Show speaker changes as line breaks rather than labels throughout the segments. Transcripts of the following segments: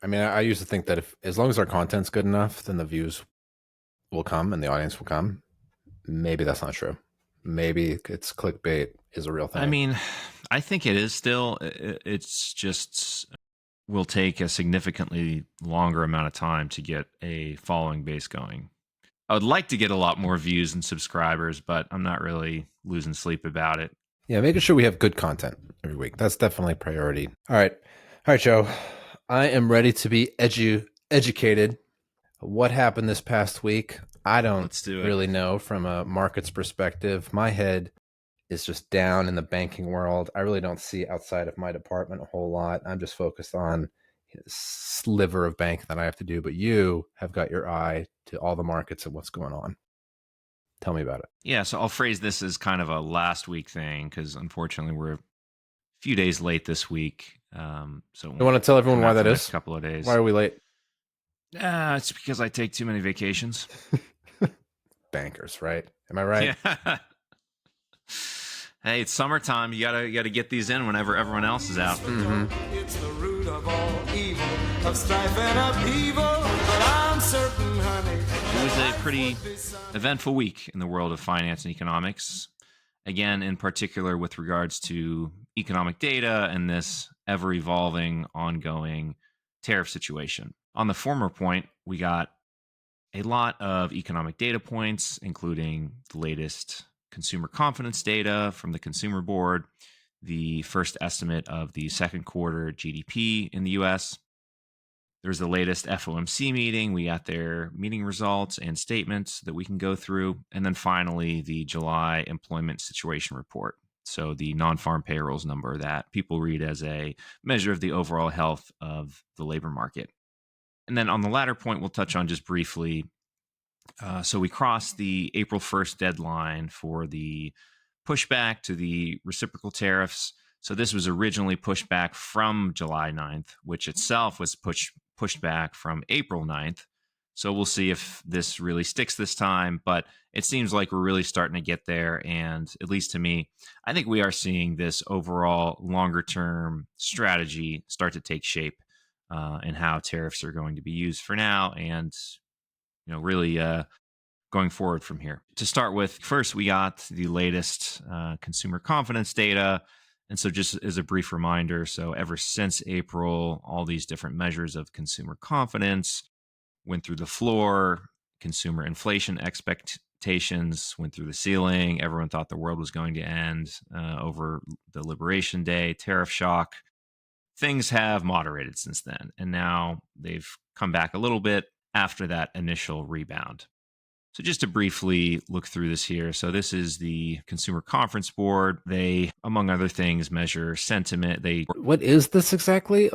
I mean, I used to think that if as long as our content's good enough, then the views will come and the audience will come. Maybe that's not true. Maybe it's clickbait is a real
I
thing.
mean, I think it is still. It's just will take a significantly longer amount of time to get a following base going. I would like to get a lot more views and subscribers, but I'm not really losing sleep about it.
Yeah, making sure we have good content every week. That's definitely a priority. All right, Joe. I am ready to be educated. What happened this past week? I don't
Let's do it.
really know from a markets perspective. My head is just down in the banking world. I really don't see outside of my department a whole lot. I'm just focused on the sliver of bank that I have to do. But you have got your eye to all the markets and what's going on. Tell me about it.
Yeah, so I'll phrase this as kind of a last week thing because unfortunately we're a few days late this week. So it
You
won't
want to tell everyone
come
why
out for
that
the next
is?
couple of
Why
days.
are we late?
It's because I take too many vacations.
Bankers, right? Am I right?
Yeah. Hey, it's summertime. You gotta get these in whenever everyone else is out.
Mm-hmm.
It's the root of all evil, of strife and upheaval. But I'm certain, honey,
It was a pretty eventful week in the world of finance and economics. Again, in particular with regards to economic data and this ever evolving, ongoing tariff situation. On the former point, we got a lot of economic data points, including the latest consumer confidence data from the Consumer Board, the first estimate of the second quarter GDP in the US. There's the latest FOMC meeting. We got their meeting results and statements that we can go through. And then finally, the July employment situation report. So the non farm payrolls number that people read as a measure of the overall health of the labor market. And then on the latter point, we'll touch on just briefly. So we crossed the April 1st deadline for the pushback to the reciprocal tariffs. So this was originally pushed back from July 9th, which itself was pushed back from April 9th. So we'll see if this really sticks this time, but it seems like we're really starting to get there. And at least to me, I think we are seeing this overall longer term strategy start to take shape and how tariffs are going to be used for now and really going forward from here. To start with, first, we got the latest consumer confidence data. And so, just as a brief reminder, so ever since April, all these different measures of consumer confidence went through the floor, consumer inflation expectations went through the ceiling. Everyone thought the world was going to end over the Liberation Day tariff shock. Things have moderated since then, and now they've come back a little bit after that initial rebound. So just to briefly look through this here. So this is the Consumer Conference Board. They, among other things, measure sentiment.
What is this exactly?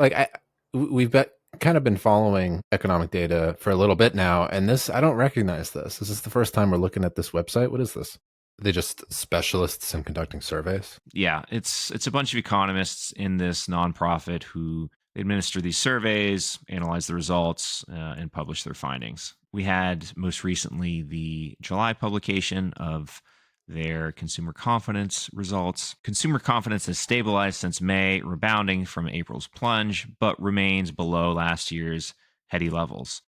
We've kind of been following economic data for a little bit now, and this I don't recognize this. Is this the first time we're looking at this website? What is this? Are they just specialists in conducting surveys?
Yeah, it's a bunch of economists in this nonprofit who administer these surveys, analyze the results, and publish their findings. We had most recently the July publication of their consumer confidence results. Consumer confidence has stabilized since May, rebounding from April's plunge, but remains below last year's heady levels.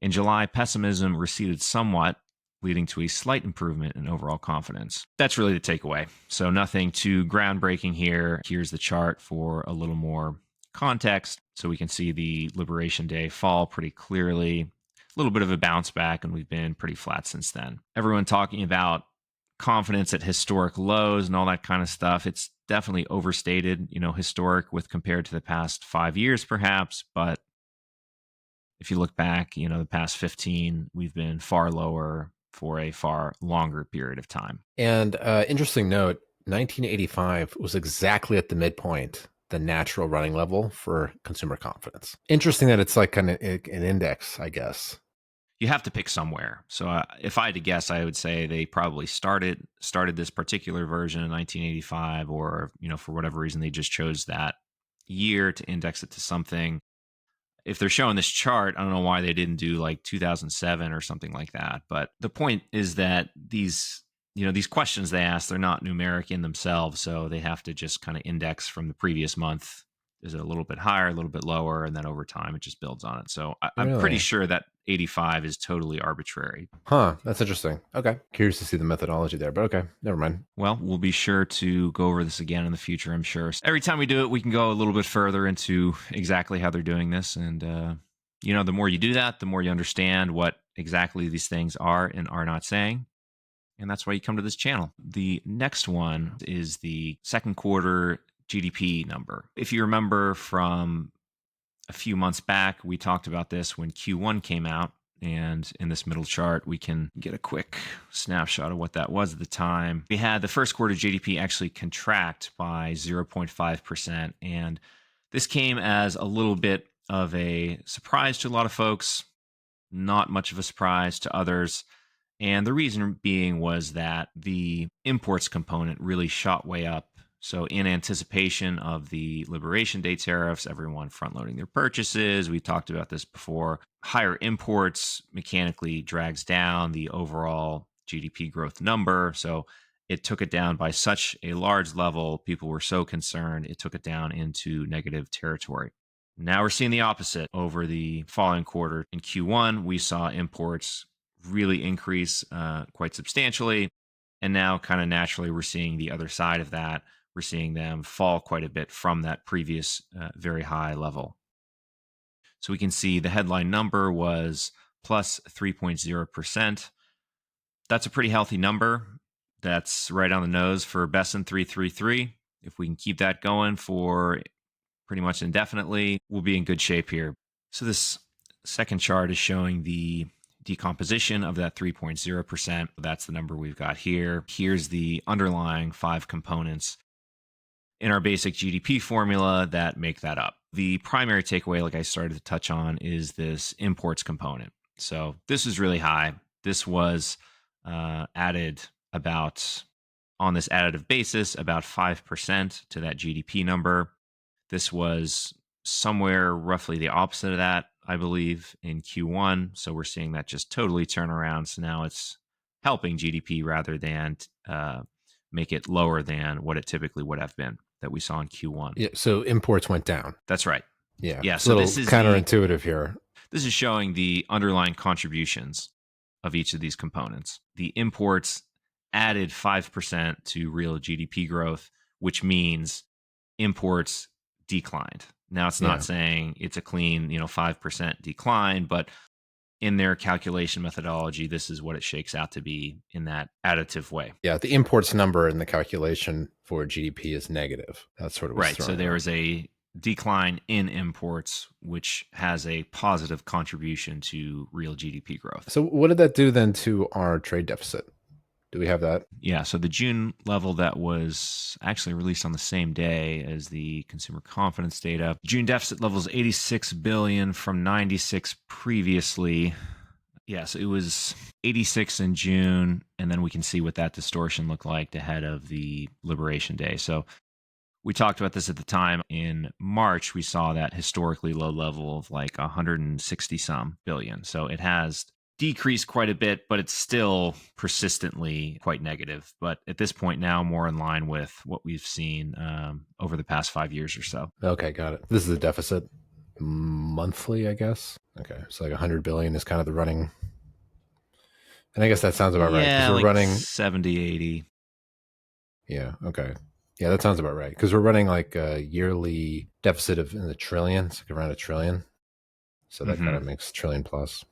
In July, pessimism receded somewhat, leading to a slight improvement in overall confidence. That's really the takeaway. So, nothing too groundbreaking here. Here's the chart for a little more context. So, we can see the Liberation Day fall pretty clearly. A little bit of a bounce back, and we've been pretty flat since then. Everyone talking about confidence at historic lows and all that kind of stuff. It's definitely overstated, historic with compared to the past 5 years, perhaps, but if you look back, the past 15, we've been far lower for a far longer period of time.
And interesting note, 1985 was exactly at the midpoint, the natural running level for consumer confidence. Interesting that it's like kind of an index, I guess.
You have to pick somewhere. So if I had to guess, I would say they probably started this particular version in 1985, or for whatever reason they just chose that year to index it to something. If they're showing this chart, I don't know why they didn't do like 2007 or something like that. But the point is that these questions they ask, they're not numeric in themselves. So they have to just kind of index from the previous month Is it a little bit higher, a little bit lower, and then over time it just builds on it. So I'm pretty
Really?
sure that 85 is totally arbitrary.
Huh. That's interesting. Okay. Curious to see the methodology there, but okay. Never mind.
Well, we'll be sure to go over this again in the future, I'm sure. Every time we do it, we can go a little bit further into exactly how they're doing this. And, the more you do that, the more you understand what exactly these things are and are not saying. And that's why you come to this channel. The next one is the second quarter GDP number. If you remember from a few months back, we talked about this when Q1 came out. And in this middle chart, we can get a quick snapshot of what that was at the time. We had the first quarter GDP actually contract by 0.5%. And this came as a little bit of a surprise to a lot of folks, not much of a surprise to others. And the reason being was that the imports component really shot way up. So in anticipation of the Liberation Day tariffs, everyone front loading their purchases. We talked about this before. Higher imports mechanically drags down the overall GDP growth number. So it took it down by such a large level. People were so concerned, it took it down into negative territory. Now we're seeing the opposite over the following quarter. In Q1, we saw imports really increase quite substantially. And now, kind of naturally, we're seeing the other side of that. We're seeing them fall quite a bit from that previous very high level. So we can see the headline number was plus 3.0%. That's a pretty healthy number. That's right on the nose for BESN 333. If we can keep that going for pretty much indefinitely, we'll be in good shape here. So this second chart is showing the decomposition of that 3.0%. That's the number we've got here. Here's the underlying 5 components in our basic GDP formula that make that up. The primary takeaway, like I started to touch on, is this imports component. So this is really high. This was added about, on this additive basis, about 5% to that GDP number. This was somewhere roughly the opposite of that, I believe, in Q1. So we're seeing that just totally turn around. So now it's helping GDP rather than make it lower than what it typically would have been that we saw in Q1.
Yeah. So imports went down.
That's right.
Yeah.
Yeah.
It's
So
a little
this is
counterintuitive here.
This is showing the underlying contributions of each of these components. The imports added 5% to real GDP growth, which means imports declined. Now it's not saying it's a clean, 5% decline, but in their calculation methodology, this is what it shakes out to be in that additive way.
Yeah, the imports number in the calculation for GDP is negative. That's sort of
right. So there is a decline in imports, which has a positive contribution to real GDP growth.
So what did that do then to our trade deficit? Do we have that?
Yeah, so the June level that was actually released on the same day as the consumer confidence data. June deficit level is 86 billion from 96 previously. Yeah, so it was 86 in June, and then we can see what that distortion looked like ahead of the Liberation Day. So we talked about this at the time. In March, we saw that historically low level of like 160 some billion. So it has decreased quite a bit, but it's still persistently quite negative. But at this point now, more in line with what we've seen over the past 5 years or so.
Okay, got it. This is the deficit monthly, I guess. Okay, so like 100 billion is kind of the running. And I guess that sounds about right.
Yeah,
we're
like
running
70, 80.
Yeah, okay. Yeah, that sounds about right. Because we're running like a yearly deficit of in the trillions, like around $1 trillion. So that kind of makes trillion plus.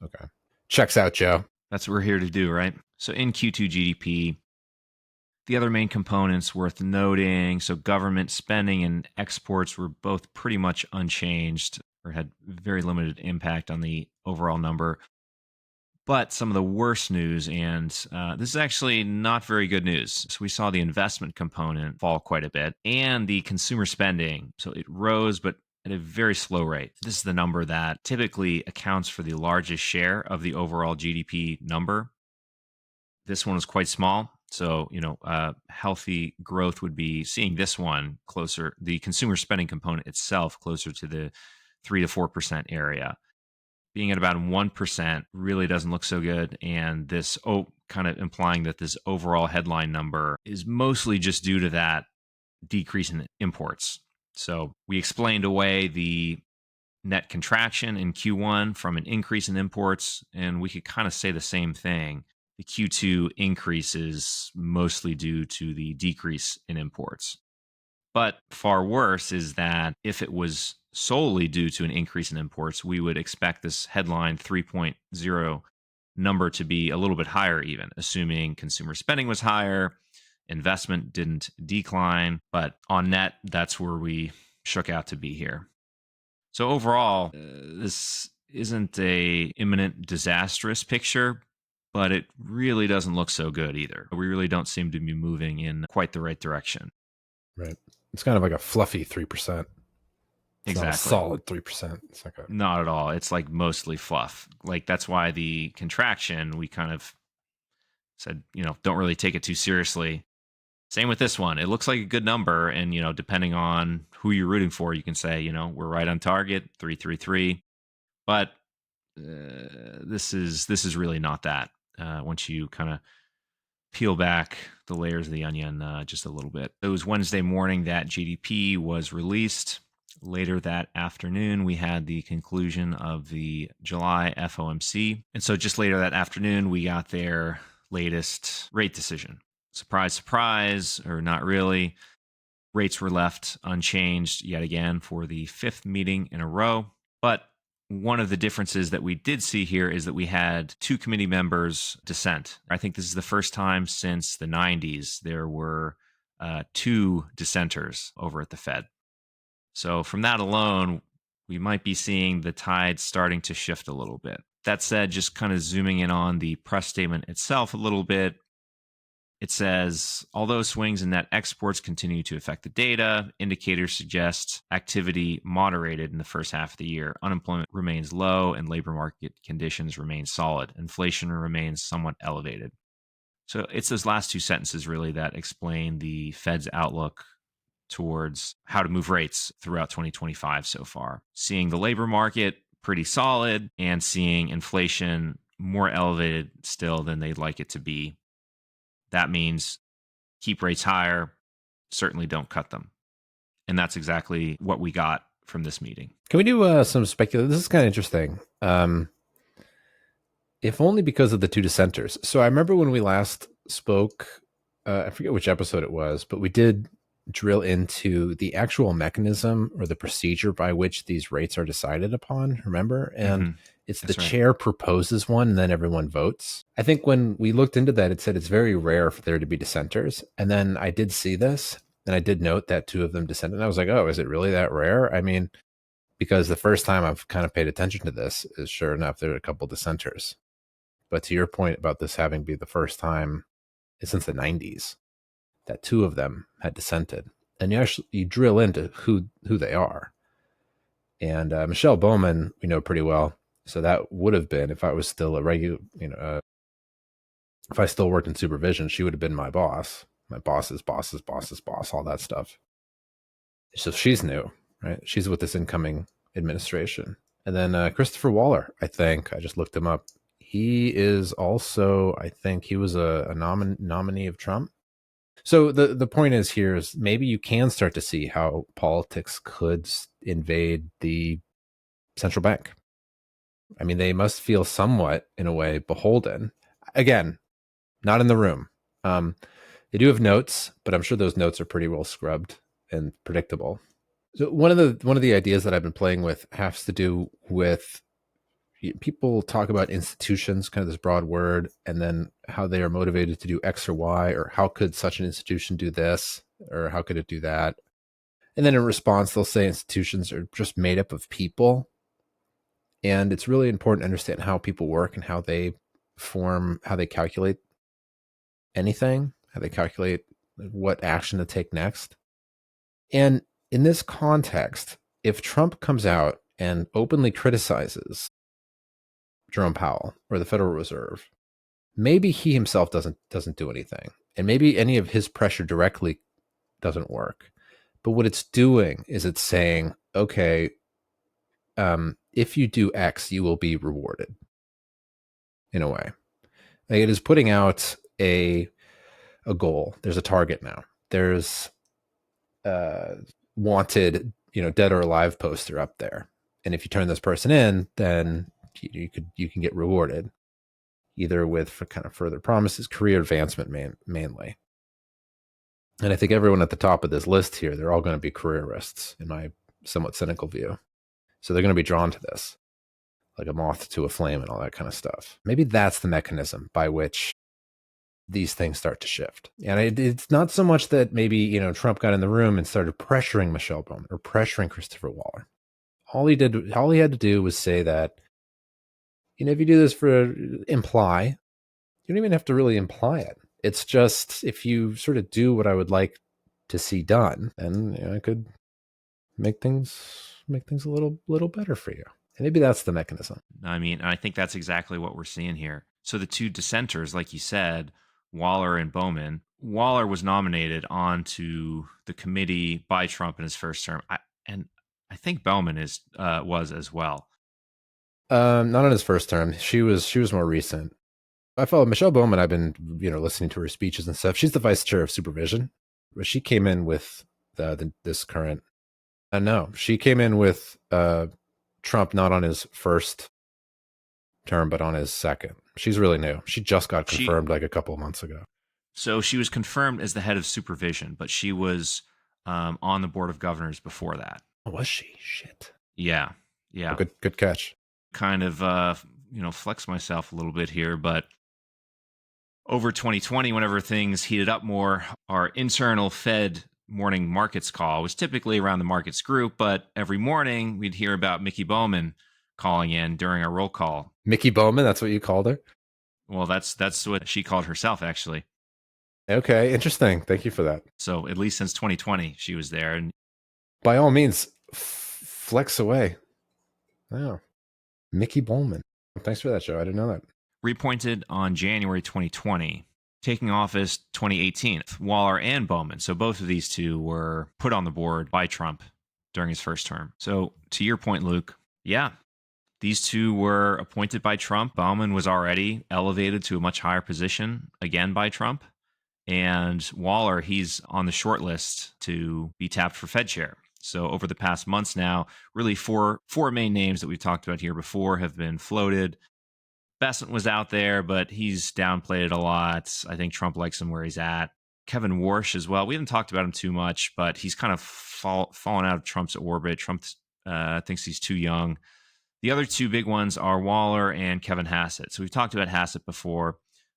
Okay. Checks out, Joe.
That's what we're here to do, right? So in Q2 GDP, the other main components worth noting, so government spending and exports were both pretty much unchanged or had very limited impact on the overall number. But some of the worst news, and this is actually not very good news. So we saw the investment component fall quite a bit and the consumer spending. So it rose, but at a very slow rate. This is the number that typically accounts for the largest share of the overall GDP number. This one was quite small. So, healthy growth would be seeing this one closer, the consumer spending component itself closer to the 3 to 4% area. Being at about 1% really doesn't look so good. And this kind of implying that this overall headline number is mostly just due to that decrease in imports. So we explained away the net contraction in Q1 from an increase in imports, and we could kind of say the same thing. The Q2 increase is mostly due to the decrease in imports. But far worse is that if it was solely due to an increase in imports, we would expect this headline 3.0 number to be a little bit higher, even assuming consumer spending was higher, investment didn't decline. But on net, that's where we shook out to be here. So overall, this isn't a imminent disastrous picture, but it really doesn't look so good either. We really don't seem to be moving in quite the right direction.
Right. It's kind of like a fluffy 3%. It's
Exactly.
not a solid 3%. It's like
not at all. It's like mostly fluff. Like that's why the contraction, we kind of said, don't really take it too seriously. Same with this one. It looks like a good number, and depending on who you're rooting for, you can say, we're right on target, 333. But this is really not that. Once you kind of peel back the layers of the onion just a little bit. It was Wednesday morning that GDP was released. Later that afternoon, we had the conclusion of the July FOMC. And so just later that afternoon, we got their latest rate decision. Surprise, surprise, or not really. Rates were left unchanged yet again for the fifth meeting in a row. But one of the differences that we did see here is that we had two committee members dissent. I think this is the first time since the 90s there were two dissenters over at the Fed. So from that alone, we might be seeing the tide starting to shift a little bit. That said, just kind of zooming in on the press statement itself a little bit, it says, although swings in net exports continue to affect the data, indicators suggest activity moderated in the first half of the year. Unemployment remains low and labor market conditions remain solid. Inflation remains somewhat elevated. So it's those last two sentences really that explain the Fed's outlook towards how to move rates throughout 2025 so far. Seeing the labor market pretty solid and seeing inflation more elevated still than they'd like it to be. That means keep rates higher, certainly don't cut them. And that's exactly what we got from this meeting.
Can we do some speculation? This is kind of interesting. If only because of the two dissenters. So I remember when we last spoke, I forget which episode it was, but we did drill into the actual mechanism or the procedure by which these rates are decided upon, remember? And it's the chair proposes one and then everyone votes. I think when we looked into that, it said it's very rare for there to be dissenters. And then I did see this and I did note that two of them dissented. And I was like, oh, is it really that rare? I mean, because the first time I've kind of paid attention to this is sure enough, there are a couple dissenters. But to your point about this having be the first time since the 90s that two of them had dissented, and you drill into who they are. And Michelle Bowman, we know pretty well. So that would have been, if I was still a regular, if I still worked in supervision, she would have been my boss, boss's boss, all that stuff. So she's new, right? She's with this incoming administration. And then Christopher Waller, I think, I just looked him up. He is also, I think he was a nominee of Trump. So the point is here is maybe you can start to see how politics could invade the central bank. I mean, they must feel somewhat, in a way, beholden. Again, not in the room. They do have notes, but I'm sure those notes are pretty well scrubbed and predictable. So one of the ideas that I've been playing with has to do with people talk about institutions, kind of this broad word, and then how they are motivated to do X or Y, or how could such an institution do this, or how could it do that? And then in response, they'll say institutions are just made up of people. And it's really important to understand how people work and how they form, how they calculate anything, how they calculate what action to take next. And in this context, if Trump comes out and openly criticizes Jerome Powell or the Federal Reserve, maybe he himself doesn't do anything, and maybe any of his pressure directly doesn't work. But what it's doing is it's saying, okay, if you do X, you will be rewarded. In a way, like it is putting out a goal. There's a target now. There's wanted, dead or alive poster up there. And if you turn this person in, then you can get rewarded either with for kind of further promises, career advancement mainly. And I think everyone at the top of this list here, they're all going to be careerists in my somewhat cynical view. So they're going to be drawn to this, like a moth to a flame and all that kind of stuff. Maybe that's the mechanism by which these things start to shift. And it's not so much that maybe, Trump got in the room and started pressuring Michelle Bowman or pressuring Christopher Waller. All he had to do was say that, if you do this for imply, you don't even have to really imply it. It's just, if you sort of do what I would like to see done, then I could make things a little better for you. And maybe that's the mechanism.
I mean, I think that's exactly what we're seeing here. So the two dissenters, like you said, Waller and Bowman. Waller was nominated onto the committee by Trump in his first term, and I think Bowman was as well.
Not in his first term. She was more recent. I follow Michelle Bowman. I've been listening to her speeches and stuff. She's the vice chair of supervision. She came in with this current. No, she came in with Trump not on his first term, but on his second. She's really new. She just got confirmed like a couple of months ago.
So she was confirmed as the head of supervision, but she was on the board of governors before that.
Oh, was she? Shit.
Yeah.
Oh, good catch.
Kind of flex myself a little bit here, but over 2020, whenever things heated up more, our internal Fed morning markets call was typically around the markets group, but every morning we'd hear about Mickey Bowman calling in during our roll call.
Mickey Bowman, that's what you called her?
Well, that's what she called herself, actually.
Okay, interesting. Thank you for that.
So at least since 2020, she was there. And
by all means, flex away. Wow. Mickey Bowman. Thanks for that, Joe. I didn't know that.
Reappointed on January 2020, taking office 2018, Waller and Bowman. So both of these two were put on the board by Trump during his first term. So to your point, Luke, yeah, these two were appointed by Trump. Bowman was already elevated to a much higher position, again by Trump. And Waller, he's on the short list to be tapped for Fed chair. So over the past months now, really four main names that we've talked about here before have been floated. Bessent was out there, but he's downplayed it a lot. I think Trump likes him where he's at. Kevin Warsh as well. We haven't talked about him too much, but he's kind of fallen out of Trump's orbit. Trump thinks he's too young. The other two big ones are Waller and Kevin Hassett. So we've talked about Hassett before,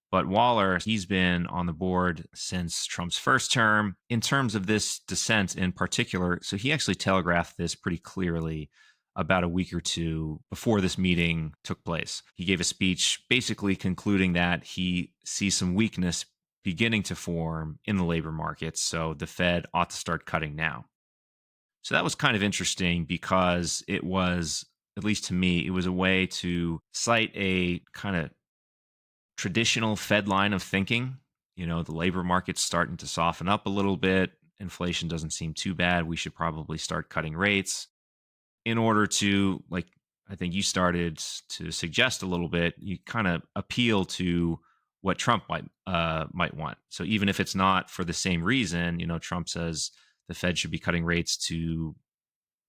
but Waller, he's been on the board since Trump's first term. In terms of this dissent in particular, so he actually telegraphed this pretty clearly about a week or two before this meeting took place. He gave a speech basically concluding that he sees some weakness beginning to form in the labor markets, so the Fed ought to start cutting now. So that was kind of interesting because it was, at least to me, it was a way to cite a kind of traditional Fed line of thinking. The labor market's starting to soften up a little bit. Inflation doesn't seem too bad. We should probably start cutting rates. In order to, like, I think you started to suggest a little bit, you kind of appeal to what Trump might want. So even if it's not for the same reason, Trump says the Fed should be cutting rates to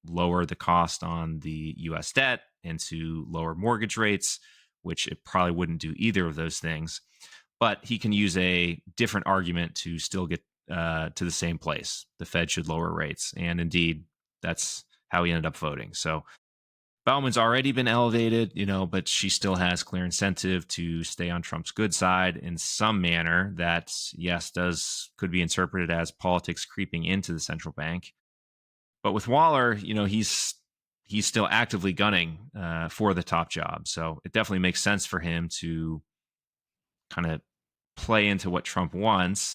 lower the cost on the U.S. debt and to lower mortgage rates, which it probably wouldn't do either of those things. But he can use a different argument to still get to the same place. The Fed should lower rates. And indeed, that's how he ended up voting. So Bowman's already been elevated, but she still has clear incentive to stay on Trump's good side in some manner that, yes, could be interpreted as politics creeping into the central bank. But with Waller, he's still actively gunning for the top job. So it definitely makes sense for him to kind of play into what Trump wants.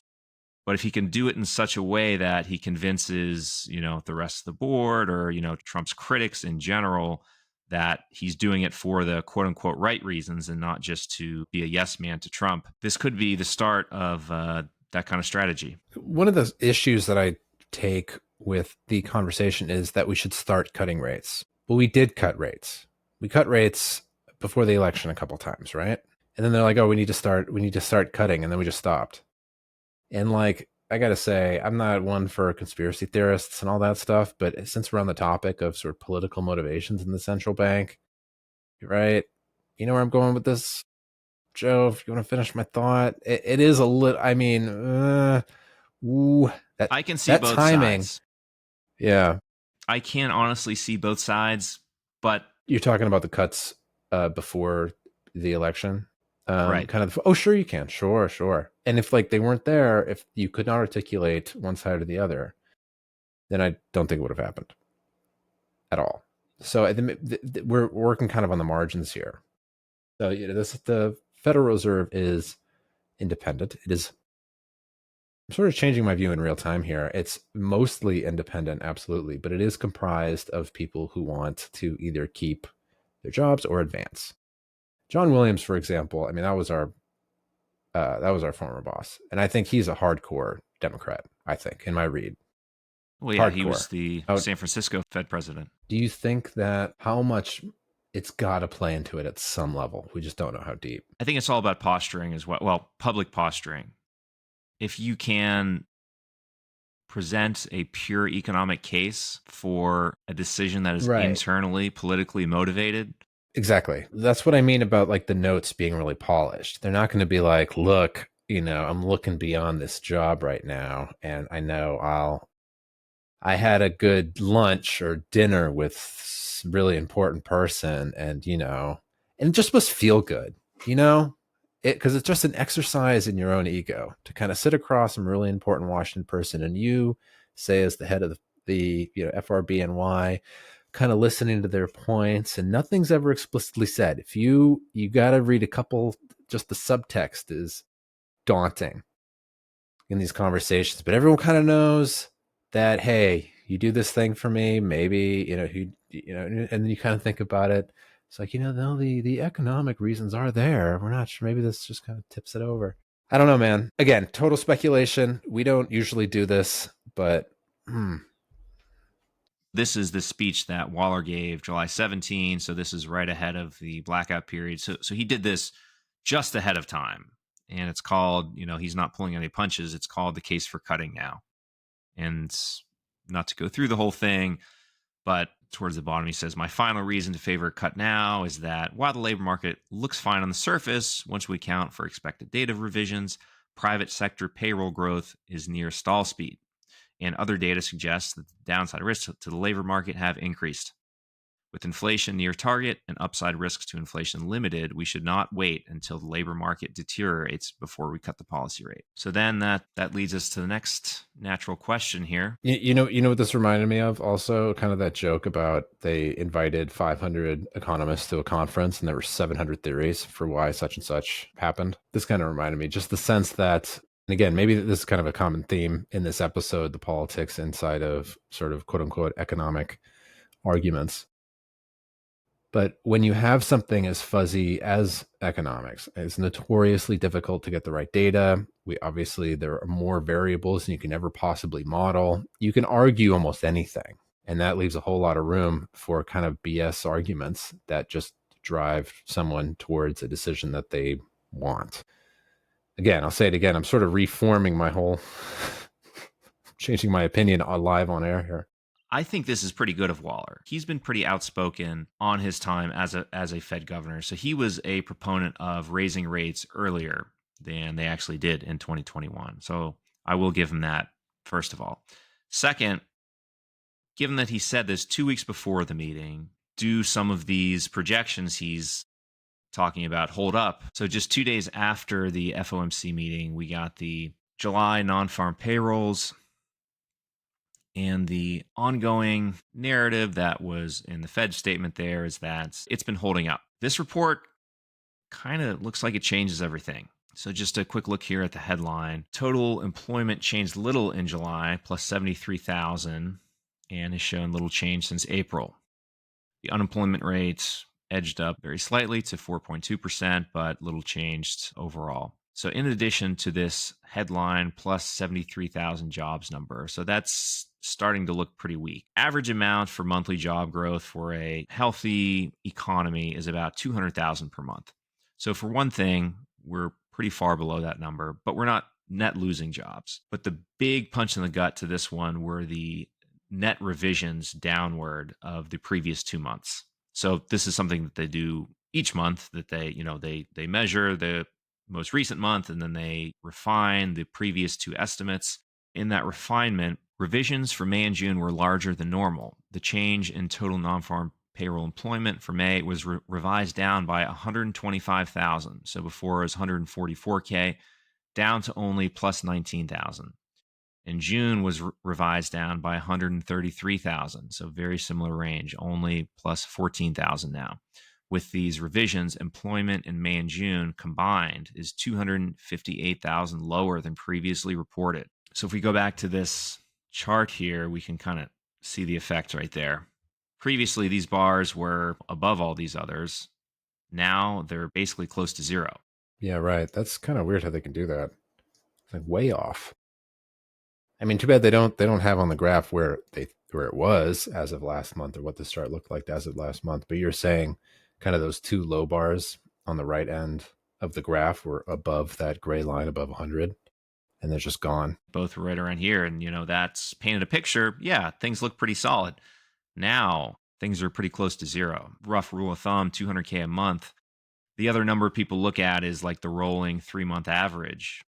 But if he can do it in such a way that he convinces, the rest of the board or, Trump's critics in general that he's doing it for the quote unquote right reasons and not just to be a yes man to Trump, this could be the start of that kind of strategy.
One of the issues that I take with the conversation is that we should start cutting rates. Well, we did cut rates. We cut rates before the election a couple times, right? And then they're like, oh, we need to start cutting. And then we just stopped. And like, I got to say, I'm not one for conspiracy theorists and all that stuff, but since we're on the topic of sort of political motivations in the central bank, right? You know where I'm going with this, Joe? If you want to finish my thought, it is a little, I mean, ooh, that,
I can see
that
both
timing.
sides.
Yeah.
I can honestly see both sides, but
You're talking about the cuts before the election.
right.
Kind of, oh, sure, you can. Sure, sure. And if like they weren't there, if you could not articulate one side or the other, then I don't think it would have happened at all. So we're working kind of on the margins here. So the Federal Reserve is independent. It is. I'm sort of changing my view in real time here. It's mostly independent, absolutely, but it is comprised of people who want to either keep their jobs or advance. John Williams, for example, I mean that was our former boss, and I think he's a hardcore Democrat. I think in my read,
Well, yeah, he was
hardcore.
the
How,
San Francisco Fed president.
do you think that how much it's got to play into it at some level? We just don't know how deep.
I think it's all about posturing as well. Well, public posturing. If you can present a pure economic case for a decision that is
Right.
internally politically motivated.
Exactly. That's what I mean about like the notes being really polished. They're not going to be like, look, I'm looking beyond this job right now, and I know I had a good lunch or dinner with really important person, and and it just must feel good, because it's just an exercise in your own ego to kind of sit across some really important Washington person, and you say as the head of the FRBNY, kind of listening to their points, and nothing's ever explicitly said. If you got to read a couple, just the subtext is daunting in these conversations, but everyone kind of knows that, hey, you do this thing for me, maybe, and then you kind of think about it. It's like, no, the economic reasons are there. We're not sure. Maybe this just kind of tips it over. I don't know, man. Again, total speculation. We don't usually do this, but
This is the speech that Waller gave July 17. So this is right ahead of the blackout period. So he did this just ahead of time. And it's called, he's not pulling any punches. It's called the case for cutting now. And not to go through the whole thing, but towards the bottom, he says, my final reason to favor a cut now is that while the labor market looks fine on the surface, once we account for expected data revisions, private sector payroll growth is near stall speed. And other data suggests that the downside risks to the labor market have increased. With inflation near target and upside risks to inflation limited, we should not wait until the labor market deteriorates before we cut the policy rate. So then that leads us to the next natural question here.
You know what this reminded me of? Also, kind of that joke about they invited 500 economists to a conference and there were 700 theories for why such and such happened. This kind of reminded me, just the sense that, and again, maybe this is kind of a common theme in this episode, the politics inside of sort of quote unquote economic arguments. But when you have something as fuzzy as economics, it's notoriously difficult to get the right data. There are more variables than you can ever possibly model. You can argue almost anything, and that leaves a whole lot of room for kind of BS arguments that just drive someone towards a decision that they want. Again, I'll say it again. I'm sort of reforming my whole, changing my opinion live on air here.
I think this is pretty good of Waller. He's been pretty outspoken on his time as a Fed governor. So he was a proponent of raising rates earlier than they actually did in 2021. So I will give him that, first of all. Second, given that he said this 2 weeks before the meeting, do some of these projections he's talking about hold up? So just 2 days after the FOMC meeting, we got the July non-farm payrolls. And the ongoing narrative that was in the Fed statement there is that it's been holding up. This report kind of looks like it changes everything. So just a quick look here at the headline. Total employment changed little in July, plus 73,000, and has shown little change since April. The unemployment rate edged up very slightly to 4.2%, but little changed overall. So in addition to this headline plus 73,000 jobs number, so that's starting to look pretty weak. Average amount for monthly job growth for a healthy economy is about 200,000 per month. So for one thing, we're pretty far below that number, but we're not net losing jobs. But the big punch in the gut to this one were the net revisions downward of the previous 2 months. So this is something that they do each month, that they measure the most recent month and then they refine the previous two estimates. In that refinement, revisions for May and June were larger than normal. The change in total non-farm payroll employment for May was revised down by 125,000. So before it was 144K, down to only plus 19,000. And June was revised down by 133,000. So very similar range, only plus 14,000 now. With these revisions, employment in May and June combined is 258,000 lower than previously reported. So if we go back to this chart here, we can kind of see the effect right there. Previously, these bars were above all these others. Now they're basically close to zero.
Yeah, right. That's kind of weird how they can do that. Like way off. I mean, too bad they don't have on the graph where it was as of last month or what this chart looked like as of last month. But you're saying kind of those two low bars on the right end of the graph were above that gray line above 100, and they're just gone.
Both right around here, and that's painted a picture. Yeah, things look pretty solid. Now things are pretty close to zero. Rough rule of thumb, 200K a month. The other number people look at is like the rolling 3-month average.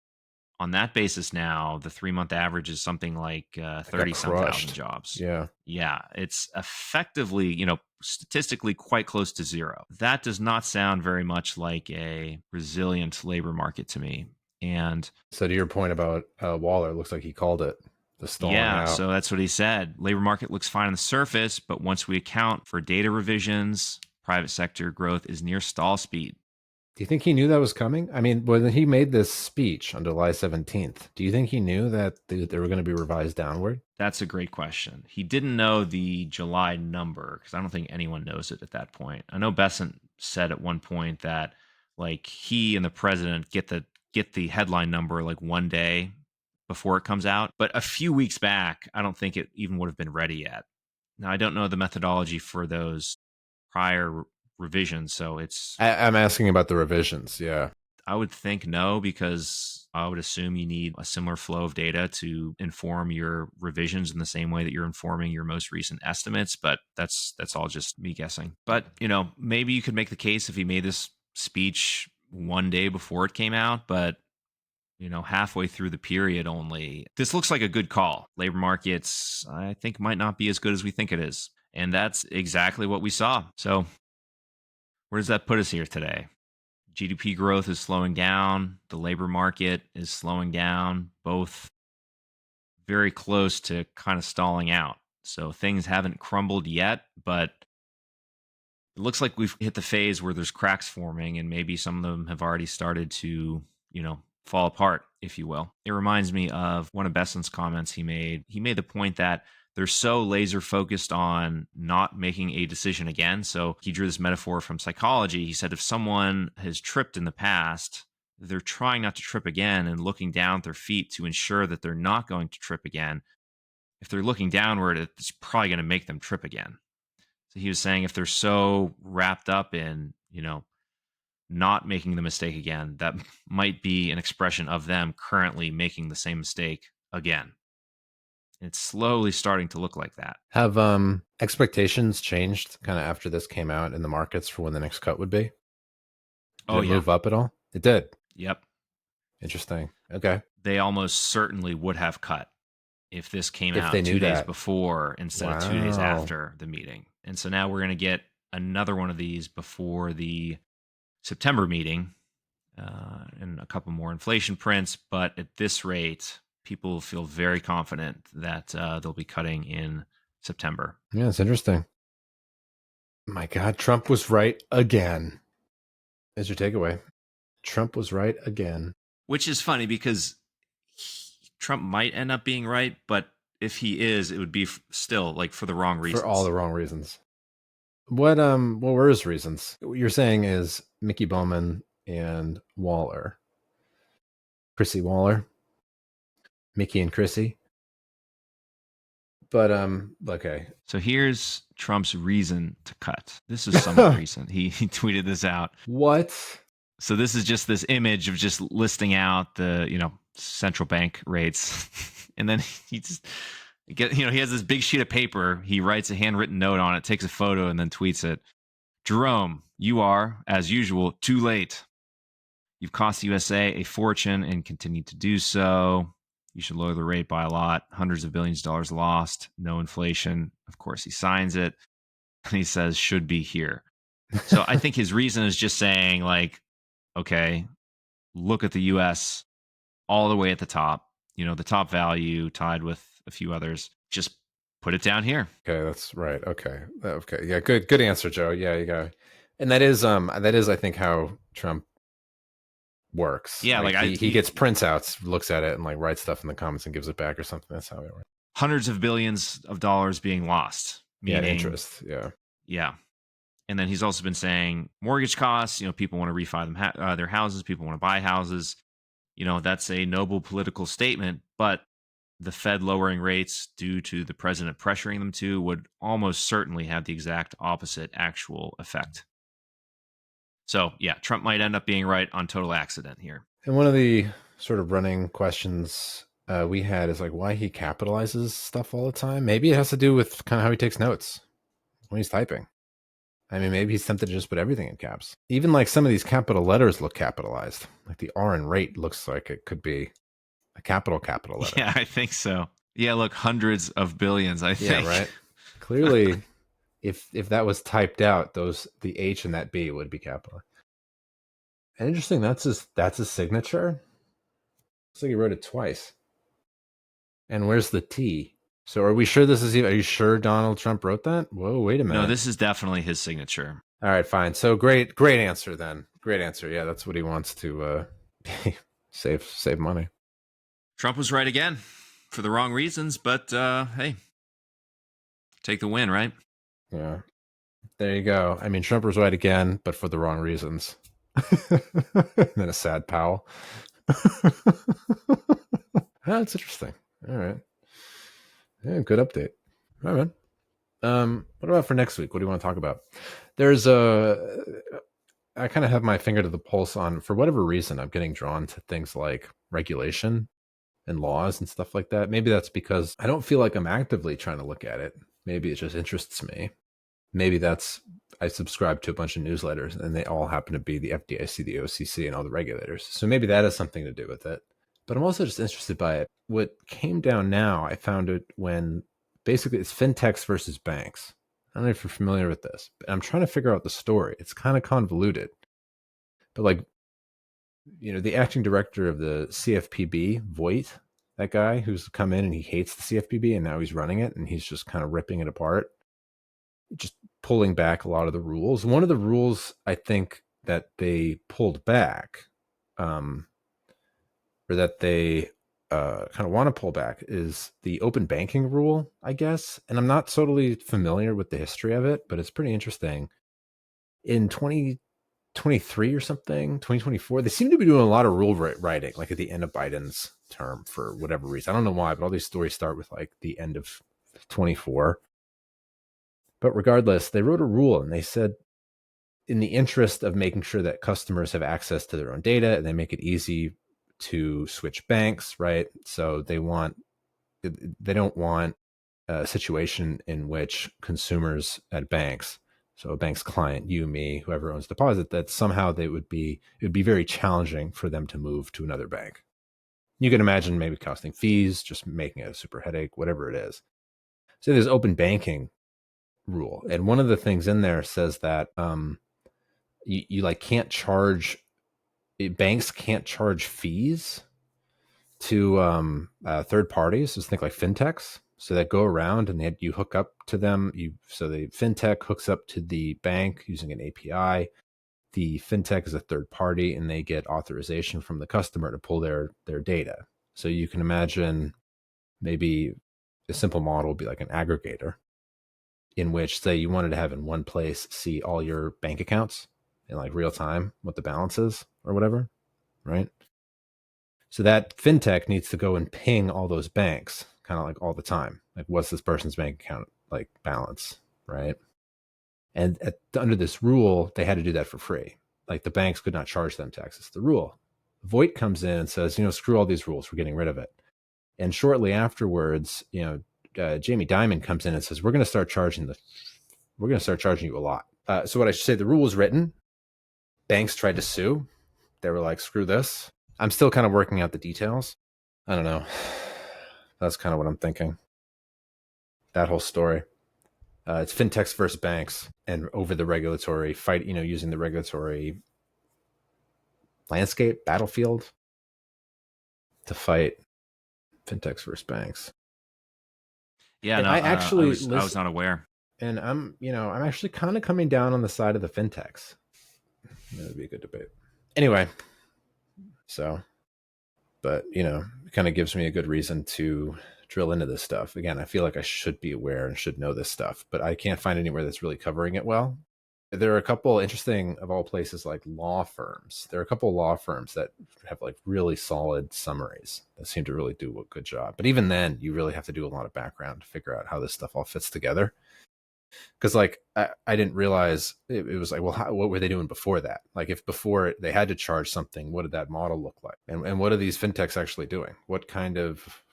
On that basis now, the 3-month average is something like 30-some-thousand jobs. Yeah, it's effectively, statistically quite close to zero. That does not sound very much like a resilient labor market to me. And
so to your point about Waller, looks like he called it the stalling out.
So that's what he said. Labor market looks fine on the surface, but once we account for data revisions, private sector growth is near stall speed.
Do you think he knew that was coming? I mean, when he made this speech on July 17th, do you think he knew that they were going to be revised downward?
That's a great question. He didn't know the July number because I don't think anyone knows it at that point. I know Bessent said at one point that like he and the president get the headline number like one day before it comes out. But a few weeks back, I don't think it even would have been ready yet. Now, I don't know the methodology for those prior revisions, so
I'm asking about the revisions. Yeah,
I would think no, because I would assume you need a similar flow of data to inform your revisions in the same way that you're informing your most recent estimates. But that's all just me guessing. But maybe you could make the case if he made this speech one day before it came out, but halfway through the period only. This looks like a good call. Labor markets, I think, might not be as good as we think it is. And that's exactly what we saw. So where does that put us here today? GDP growth is slowing down. The labor market is slowing down, both very close to kind of stalling out. So things haven't crumbled yet, but it looks like we've hit the phase where there's cracks forming, and maybe some of them have already started to, fall apart, if you will. It reminds me of one of Bessent's comments he made. He made the point that they're so laser focused on not making a decision again. So he drew this metaphor from psychology. He said if someone has tripped in the past, they're trying not to trip again and looking down at their feet to ensure that they're not going to trip again. If they're looking downward, it's probably going to make them trip again. So he was saying if they're so wrapped up in, not making the mistake again, that might be an expression of them currently making the same mistake again. It's slowly starting to look like that.
Have expectations changed kind of after this came out in the markets for when the next cut would be? Did it move up at all? It did.
Yep.
Interesting. Okay.
They almost certainly would have cut if this came out 2 days before instead of 2 days after the meeting. And so now we're going to get another one of these before the September meeting and a couple more inflation prints. But at this rate, people feel very confident that they'll be cutting in September.
Yeah, it's interesting. My God, Trump was right again. Is your takeaway? Trump was right again.
Which is funny because Trump might end up being right, but if he is, it would be still like for the wrong reasons.
For all the wrong reasons. What were his reasons? What you're saying is Mickey Bowman and Waller. Chrissy Waller. Mickey and Chrissy. But okay.
So here's Trump's reason to cut. This is somewhat recent. He tweeted this out.
What?
So this is just this image of just listing out the, central bank rates. And then he just he has this big sheet of paper. He writes a handwritten note on it, takes a photo, and then tweets it. Jerome, you are, as usual, too late. You've cost the USA a fortune and continue to do so. You should lower the rate by a lot. Hundreds of billions of dollars lost. No inflation. Of course, he signs it. And he says, should be here. So I think his reason is just saying, like, okay, look at the US all the way at the top. The top value tied with a few others. Just put it down here.
Okay, that's right. Okay. Yeah, good answer, Joe. Yeah, you got. And that is I think how Trump works.
Yeah, like
he gets printouts, looks at it, and like writes stuff in the comments and gives it back or something. That's how it works.
Hundreds of billions of dollars being lost. Meaning,
interest.
Yeah. And then he's also been saying mortgage costs. People want to refi their houses. People want to buy houses. That's a noble political statement, but the Fed lowering rates due to the president pressuring them to would almost certainly have the exact opposite actual effect. So, yeah, Trump might end up being right on total accident here.
And one of the sort of running questions we had is like why he capitalizes stuff all the time. Maybe it has to do with kind of how he takes notes when he's typing. I mean, maybe he's tempted to just put everything in caps. Even like some of these capital letters look capitalized. Like the R in rate looks like it could be a capital letter.
Yeah, I think so. Yeah, look, hundreds of billions, I think.
Yeah, right. Clearly, if that was typed out, the H and that B would be capital. And interesting, that's his signature. Looks like he wrote it twice. And where's the T? So are we sure this is? Are you sure Donald Trump wrote that? Whoa, wait a minute.
No, this is definitely his signature.
All right, fine. So great answer then. Great answer. Yeah, that's what he wants to save money.
Trump was right again for the wrong reasons, but hey, take the win, right?
Yeah. There you go. I mean, Trump was right again, but for the wrong reasons. And then a sad Powell. That's interesting. All right. Yeah, good update. All right. What about for next week? What do you want to talk about? I kind of have my finger to the pulse on, for whatever reason, I'm getting drawn to things like regulation and laws and stuff like that. Maybe that's because I don't feel like I'm actively trying to look at it. Maybe it just interests me. Maybe I subscribe to a bunch of newsletters and they all happen to be the FDIC, the OCC, and all the regulators. So maybe that has something to do with it. But I'm also just interested by it. What came down now, I found it when basically it's fintechs versus banks. I don't know if you're familiar with this, but I'm trying to figure out the story. It's kind of convoluted. But like, the acting director of the CFPB, Voight, that guy who's come in and he hates the CFPB and now he's running it and he's just kind of ripping it apart, just pulling back a lot of the rules. One of the rules I think that they pulled back, or that they kind of want to pull back, is the open banking rule, I guess. And I'm not totally familiar with the history of it, but it's pretty interesting. In 2023 or something, 2024, they seem to be doing a lot of rule writing, like at the end of Biden's term for whatever reason. I don't know why, but all these stories start with like the end of 24. But regardless, they wrote a rule and they said, in the interest of making sure that customers have access to their own data and they make it easy to switch banks, right? So they don't want a situation in which consumers at banks, so a bank's client, you, me, whoever owns deposit, that somehow it would be very challenging for them to move to another bank. You can imagine maybe costing fees, just making it a super headache, whatever it is. So there's open banking rule. And one of the things in there says that you like can't charge, banks can't charge fees to third parties. Just think like fintechs. So that go around and you hook up to them. So the fintech hooks up to the bank using an API. The fintech is a third party and they get authorization from the customer to pull their data. So you can imagine maybe a simple model would be like an aggregator, in which, say, you wanted to have in one place see all your bank accounts in like real time, what the balance is or whatever, right? So that fintech needs to go and ping all those banks kind of like all the time. Like, what's this person's bank account like balance, right? And under this rule, they had to do that for free. Like the banks could not charge them to access the rule. Voight comes in and says, screw all these rules. We're getting rid of it. And shortly afterwards, Jamie Dimon comes in and says, we're going to start charging you a lot. So what I should say, the rule was written. Banks tried to sue. They were like, screw this. I'm still kind of working out the details. I don't know. That's kind of what I'm thinking. That whole story. It's fintechs versus banks, and over the regulatory fight, using the regulatory landscape, battlefield to fight fintechs versus banks.
Yeah,
And
no, I was not aware.
And I'm actually kind of coming down on the side of the fintechs. That would be a good debate. Anyway, but it kind of gives me a good reason to drill into this stuff. Again, I feel like I should be aware and should know this stuff, but I can't find anywhere that's really covering it well. There are a couple interesting, of all places, like law firms. There are a couple of law firms that have like really solid summaries that seem to really do a good job. But even then, you really have to do a lot of background to figure out how this stuff all fits together. Because like I didn't realize it was like, well, what were they doing before that? Like if before they had to charge something, what did that model look like? And what are these fintechs actually doing? What kind of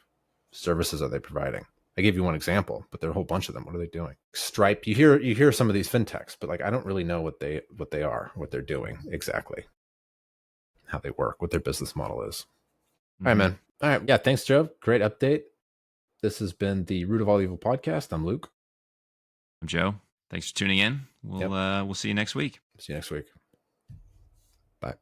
services are they providing? I gave you one example, but there are a whole bunch of them. What are they doing? Stripe, you hear some of these fintechs, but like I don't really know what they are, what they're doing exactly, how they work, what their business model is. All right, man. All right. Yeah, thanks, Joe. Great update. This has been the Root of All Evil podcast. I'm Luke.
I'm Joe. Thanks for tuning in. We'll see you next week.
See you next week. Bye.